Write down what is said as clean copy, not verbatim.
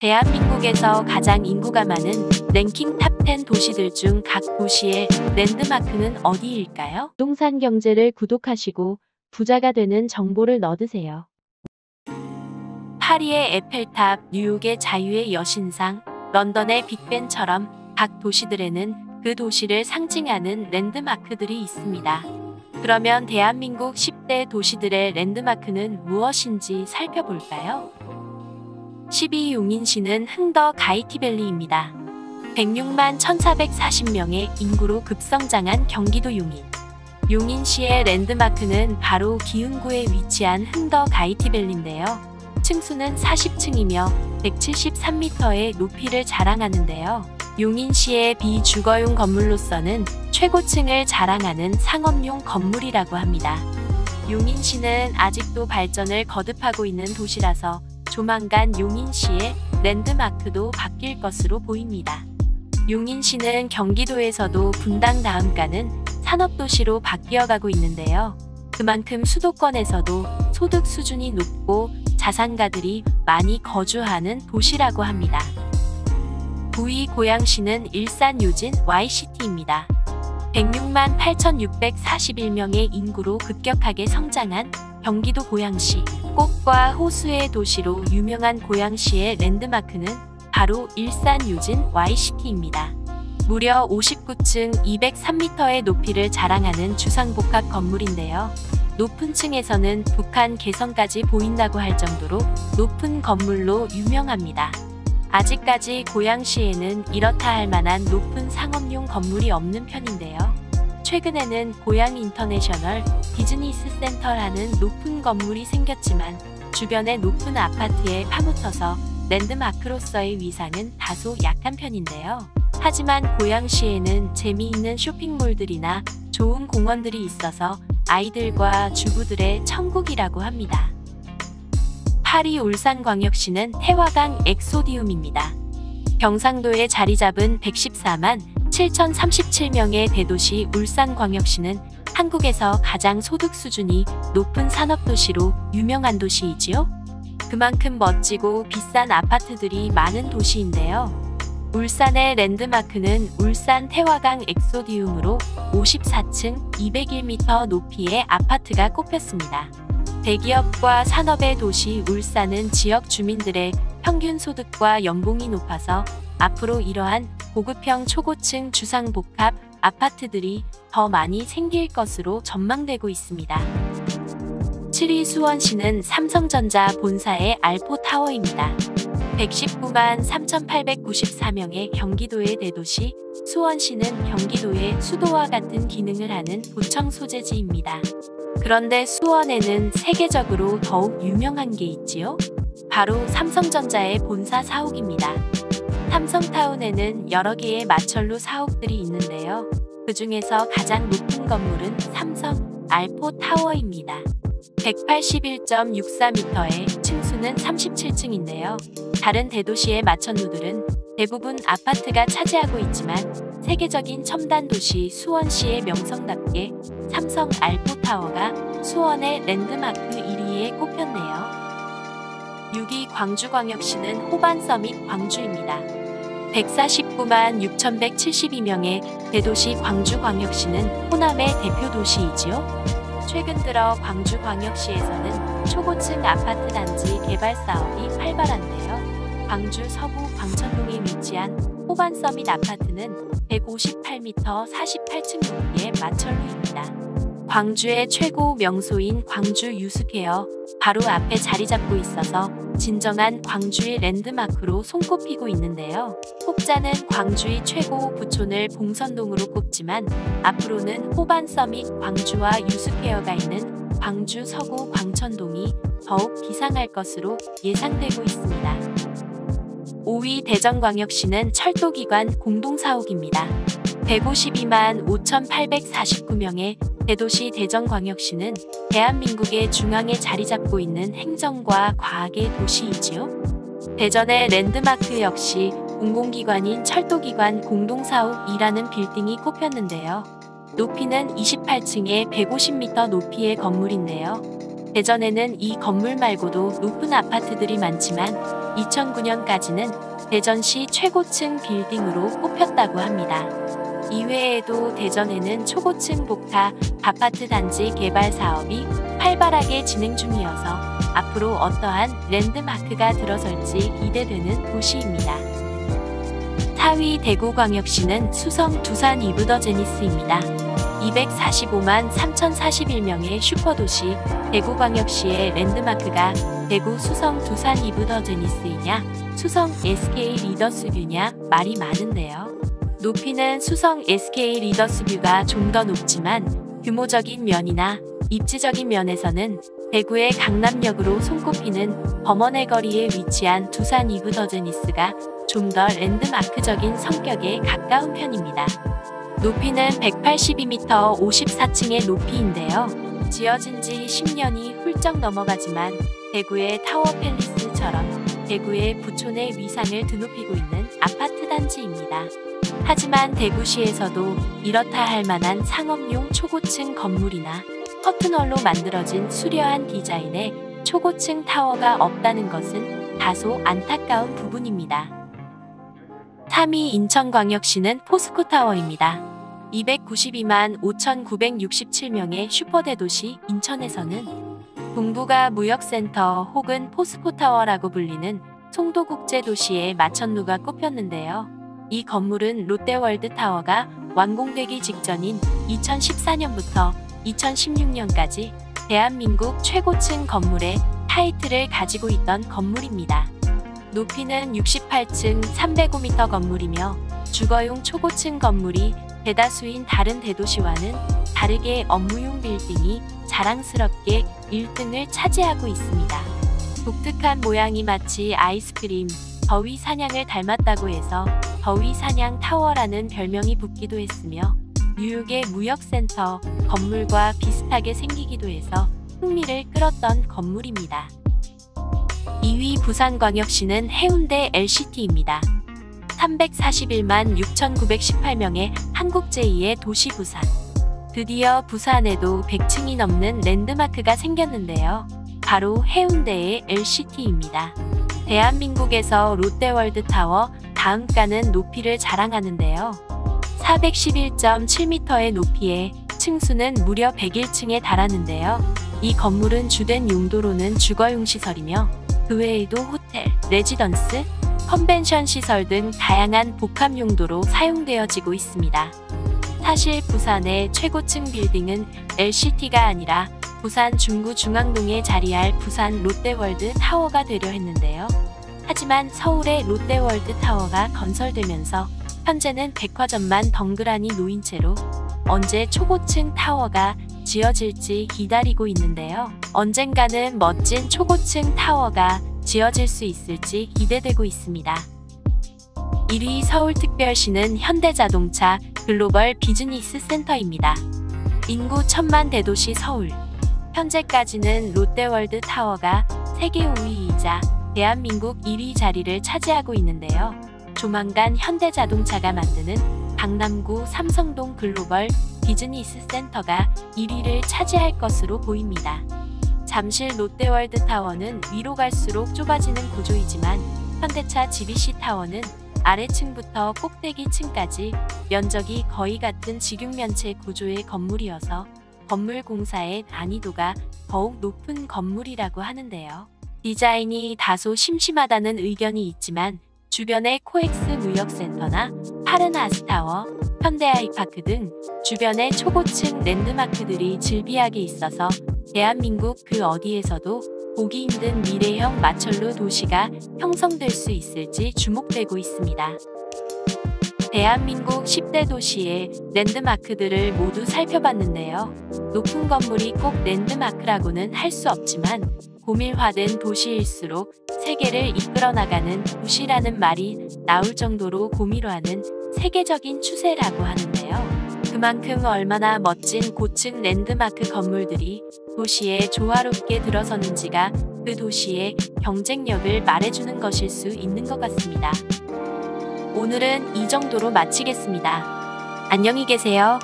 대한민국에서 가장 인구가 많은 랭킹 탑10 도시들 중 각 도시의 랜드마크는 어디일까요? 부동산 경제를 구독하시고 부자가 되는 정보를 넣으세요. 파리의 에펠탑, 뉴욕의 자유의 여신상, 런던의 빅벤처럼 각 도시들에는 그 도시를 상징하는 랜드마크들이 있습니다. 그러면 대한민국 10대 도시들의 랜드마크는 무엇인지 살펴볼까요? 12위 용인시는 흥더 가이티밸리입니다. 106만 1,440명의 인구로 급성장한 경기도 용인. 용인시의 랜드마크는 바로 기흥구에 위치한 흥더 가이티밸리인데요. 층수는 40층이며 173m의 높이를 자랑하는데요. 용인시의 비주거용 건물로서는 최고층을 자랑하는 상업용 건물이라고 합니다. 용인시는 아직도 발전을 거듭하고 있는 도시라서 조만간 용인시의 랜드마크도 바뀔 것으로 보입니다. 용인시는 경기도에서도 분당 다음가는 산업도시로 바뀌어가고 있는데요. 그만큼 수도권에서도 소득 수준이 높고 자산가들이 많이 거주하는 도시라고 합니다. 9위 고양시는 일산 요진 Y시티입니다. 106만 8,641명의 인구로 급격하게 성장한 경기도 고양시. 꽃과 호수의 도시로 유명한 고양시의 랜드마크는 바로 일산 요진 Y시티입니다. 무려 59층 203m의 높이를 자랑하는 주상복합 건물인데요. 높은 층에서는 북한 개성까지 보인다고 할 정도로 높은 건물로 유명합니다. 아직까지 고양시에는 이렇다 할 만한 높은 상업용 건물이 없는 편인데요. 최근에는 고양 인터내셔널 비즈니스 센터라는 높은 건물이 생겼지만 주변의 높은 아파트에 파묻혀서 랜드마크로서의 위상은 다소 약한 편인데요. 하지만 고양시에는 재미있는 쇼핑몰들이나 좋은 공원들이 있어서 아이들과 주부들의 천국이라고 합니다. 8위 울산광역시는 태화강 엑소디움입니다. 경상도에 자리 잡은 114만 7,037명의 대도시 울산광역시는 한국에서 가장 소득 수준이 높은 산업도시로 유명한 도시이지요. 그만큼 멋지고 비싼 아파트들이 많은 도시인데요. 울산의 랜드마크는 울산 태화강 엑소디움으로 54층 201m 높이의 아파트가 꼽혔습니다. 대기업과 산업의 도시 울산은 지역 주민들의 평균 소득과 연봉이 높아서 앞으로 이러한 고급형 초고층 주상복합 아파트들이 더 많이 생길 것으로 전망되고 있습니다. 7위 수원시는 삼성전자 본사의 알포타워입니다. 119만 3,894명의 경기도의 대도시 수원시는 경기도의 수도와 같은 기능을 하는 도청 소재지입니다. 그런데 수원에는 세계적으로 더욱 유명한 게 있지요? 바로 삼성전자의 본사 사옥입니다. 삼성타운에는 여러 개의 마철로 사옥들이 있는데요. 그 중에서 가장 높은 건물은 삼성 알포타워입니다. 181.64m의 층수는 37층인데요. 다른 대도시의 마천루들은 대부분 아파트가 차지하고 있지만 세계적인 첨단 도시 수원시의 명성답게 삼성 알포타워가 수원의 랜드마크 1위에 꼽혔네요. 6위 광주광역시는 호반서밋 광주입니다. 149만 6,172명의 대도시 광주광역시는 호남의 대표 도시이지요. 최근 들어 광주광역시에서는 초고층 아파트 단지 개발 사업이 활발한데요. 광주 서구 광천동에 위치한 호반서밋 아파트는 158m 48층 높이의 마철루입니다. 광주의 최고 명소인 광주 유스케어 바로 앞에 자리 잡고 있어서 진정한 광주의 랜드마크로 손꼽히고 있는데요. 혹자는 광주의 최고 부촌을 봉선동으로 꼽지만 앞으로는 호반서밋 광주와 유스케어가 있는 광주 서구 광천동이 더욱 비상할 것으로 예상되고 있습니다. 5위 대전광역시는 철도기관 공동사옥입니다. 152만 5,849명의 대도시 대전광역시는 대한민국의 중앙에 자리 잡고 있는 행정과 과학의 도시이지요. 대전의 랜드마크 역시 공공기관인 철도기관 공동사옥이라는 빌딩이 꼽혔는데요. 높이는 28층에 150m 높이의 건물인데요. 대전에는 이 건물 말고도 높은 아파트들이 많지만 2009년까지는 대전시 최고층 빌딩으로 꼽혔다고 합니다. 이외에도 대전에는 초고층 복합 아파트 단지 개발 사업이 활발하게 진행 중이어서 앞으로 어떠한 랜드마크가 들어설지 기대되는 도시입니다. 4위 대구광역시는 수성 두산 이브더제니스입니다. 245만 3,041명의 슈퍼도시 대구광역시의 랜드마크가 대구 수성 두산 이브더제니스이냐 수성 SK 리더스뷰냐 말이 많은데요. 높이는 수성 SK 리더스뷰가 좀 더 높지만 규모적인 면이나 입지적인 면에서는 대구의 강남역으로 손꼽히는 범원의 거리에 위치한 두산 이브더제니스가 좀 더 랜드마크적인 성격에 가까운 편입니다. 높이는 182m 54층의 높이인데요. 지어진 지 10년이 훌쩍 넘어가지만 대구의 타워 팰리스처럼 대구의 부촌의 위상을 드높이고 있는 아파트 단지입니다. 하지만 대구시에서도 이렇다 할 만한 상업용 초고층 건물이나 커튼홀로 만들어진 수려한 디자인의 초고층 타워가 없다는 것은 다소 안타까운 부분입니다. 3위 인천광역시는 포스코타워입니다. 292만 5,967명의 슈퍼대도시 인천에서는 동부가 무역센터 혹은 포스코타워라고 불리는 송도국제도시의 마천루가 꼽혔는데요. 이 건물은 롯데월드타워가 완공되기 직전인 2014년부터 2016년까지 대한민국 최고층 건물의 타이틀을 가지고 있던 건물입니다. 높이는 68층 305m 건물이며 주거용 초고층 건물이 대다수인 다른 대도시와는 다르게 업무용 빌딩이 자랑스럽게 1등을 차지하고 있습니다. 독특한 모양이 마치 아이스크림, 더위 사냥을 닮았다고 해서 더위 사냥 타워라는 별명이 붙기도 했으며 뉴욕의 무역센터 건물과 비슷하게 생기기도 해서 흥미를 끌었던 건물입니다. 2위 부산광역시는 해운대 LCT입니다. 341만 6,918명의 한국 제2의 도시 부산. 드디어 부산에도 100층이 넘는 랜드마크가 생겼는데요. 바로 해운대의 LCT입니다. 대한민국에서 롯데월드타워 다음가는 높이를 자랑하는데요. 411.7m의 높이에 층수는 무려 101층에 달하는데요. 이 건물은 주된 용도로는 주거용 시설이며 그 외에도 호텔, 레지던스, 컨벤션 시설 등 다양한 복합 용도로 사용되어지고 있습니다. 사실 부산의 최고층 빌딩은 LCT가 아니라 부산 중구 중앙동에 자리할 부산 롯데월드 타워가 되려 했는데요. 하지만 서울의 롯데월드 타워가 건설되면서 현재는 백화점만 덩그라니 놓인 채로 언제 초고층 타워가 지어질지 기다리고 있는데요. 언젠가는 멋진 초고층 타워가 지어질 수 있을지 기대되고 있습니다. 1위 서울특별시는 현대자동차 글로벌 비즈니스 센터입니다. 인구 1000만 대도시 서울. 현재까지는 롯데월드 타워가 세계 5위이자 대한민국 1위 자리를 차지하고 있는데요. 조만간 현대자동차가 만드는 강남구 삼성동 글로벌 비즈니스 센터가 1위를 차지할 것으로 보입니다. 잠실 롯데월드 타워는 위로 갈수록 좁아지는 구조이지만 현대차 GBC 타워는 아래층부터 꼭대기층까지 면적이 거의 같은 직육면체 구조의 건물이어서 건물 공사의 난이도가 더욱 높은 건물이라고 하는데요. 디자인이 다소 심심하다는 의견이 있지만 주변의 코엑스 무역센터나 파르나스타워, 현대아이파크 등 주변의 초고층 랜드마크들이 즐비하게 있어서 대한민국 그 어디에서도 보기 힘든 미래형 마천루 도시가 형성될 수 있을지 주목되고 있습니다. 대한민국 10대 도시의 랜드마크들을 모두 살펴봤는데요. 높은 건물이 꼭 랜드마크라고는 할 수 없지만 고밀화된 도시일수록 세계를 이끌어 나가는 도시라는 말이 나올 정도로 고밀화는 세계적인 추세라고 하는데요. 그만큼 얼마나 멋진 고층 랜드마크 건물들이 도시에 조화롭게 들어서는지가 그 도시의 경쟁력을 말해주는 것일 수 있는 것 같습니다. 오늘은 이 정도로 마치겠습니다. 안녕히 계세요.